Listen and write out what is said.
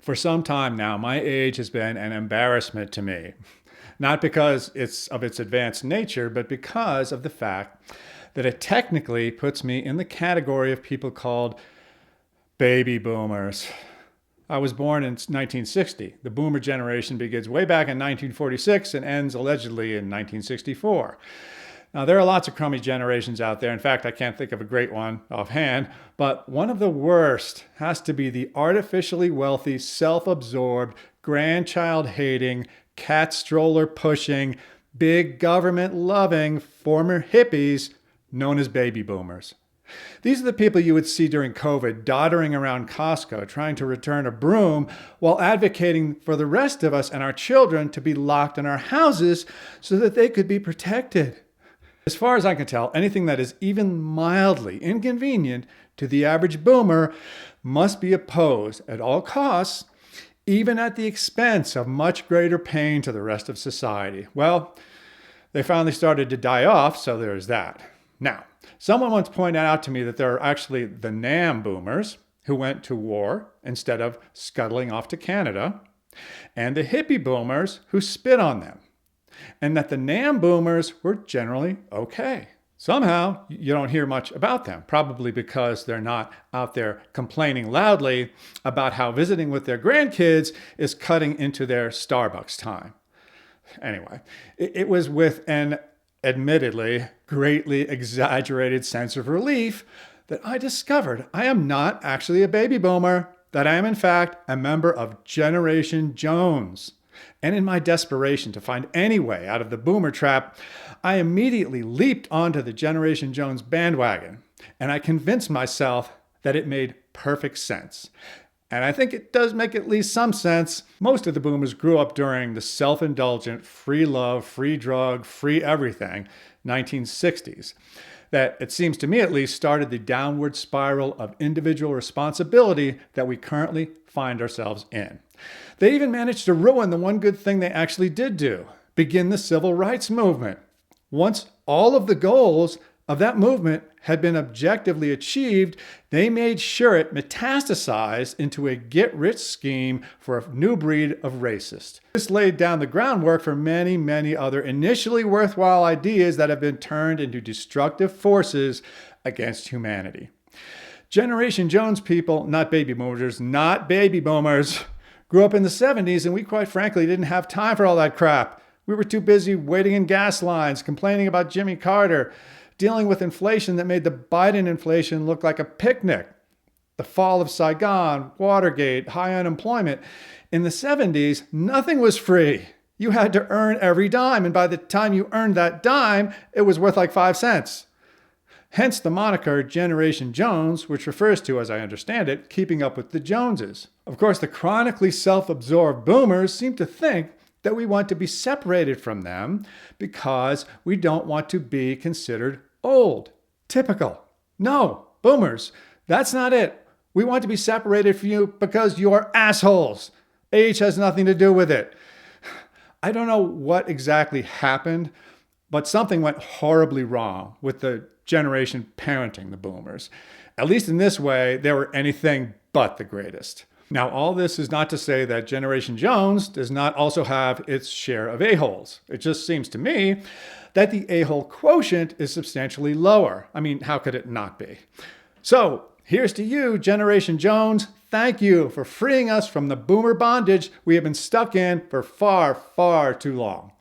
For some time now, my age has been an embarrassment to me. Not because of its advanced nature, but because of the fact that it technically puts me in the category of people called baby boomers. I was born in 1960. The boomer generation begins way back in 1946 and ends allegedly in 1964. Now, there are lots of crummy generations out there. In fact, I can't think of a great one offhand, but one of the worst has to be the artificially wealthy, self-absorbed, grandchild-hating, cat stroller pushing, big government loving former hippies known as baby boomers. These are the people you would see during COVID doddering around Costco trying to return a broom while advocating for the rest of us and our children to be locked in our houses so that they could be protected. As far as I can tell, anything that is even mildly inconvenient to the average boomer must be opposed at all costs, even at the expense of much greater pain to the rest of society. Well, they finally started to die off, so there's that. Now, someone once pointed out to me that there are actually the NAM boomers who went to war instead of scuttling off to Canada, and the hippie boomers who spit on them, and that the NAM boomers were generally okay. Somehow, you don't hear much about them, probably because they're not out there complaining loudly about how visiting with their grandkids is cutting into their Starbucks time. Anyway, it was with an admittedly greatly exaggerated sense of relief that I discovered I am not actually a baby boomer, that I am in fact a member of Generation Jones. And in my desperation to find any way out of the boomer trap, I immediately leaped onto the Generation Jones bandwagon, and I convinced myself that it made perfect sense. And I think it does make at least some sense. Most of the boomers grew up during the self-indulgent, free love, free drug, free everything 1960s. That, it seems to me at least, started the downward spiral of individual responsibility that we currently find ourselves in. They even managed to ruin the one good thing they actually did do: begin the civil rights movement. Once all of the goals of that movement had been objectively achieved, they made sure it metastasized into a get-rich scheme for a new breed of racist. This laid down the groundwork for many, many other initially worthwhile ideas that have been turned into destructive forces against humanity. Generation Jones people, not baby boomers, grew up in the 70s, and we quite frankly didn't have time for all that crap. We were too busy waiting in gas lines, complaining about Jimmy Carter, dealing with inflation that made the Biden inflation look like a picnic. The fall of Saigon, Watergate, high unemployment. In the 70s, nothing was free. You had to earn every dime, and by the time you earned that dime, it was worth like 5 cents. Hence the moniker Generation Jones, which refers to, as I understand it, keeping up with the Joneses. Of course, the chronically self-absorbed boomers seem to think that we want to be separated from them because we don't want to be considered old. Typical. No, boomers, that's not it. We want to be separated from you because you're assholes. Age has nothing to do with it. I don't know what exactly happened, but something went horribly wrong with the generation parenting the boomers. At least in this way, they were anything but the greatest. Now, all this is not to say that Generation Jones does not also have its share of a-holes. It just seems to me that the a-hole quotient is substantially lower. I mean, how could it not be? So, here's to you, Generation Jones. Thank you for freeing us from the boomer bondage we have been stuck in for far, far too long.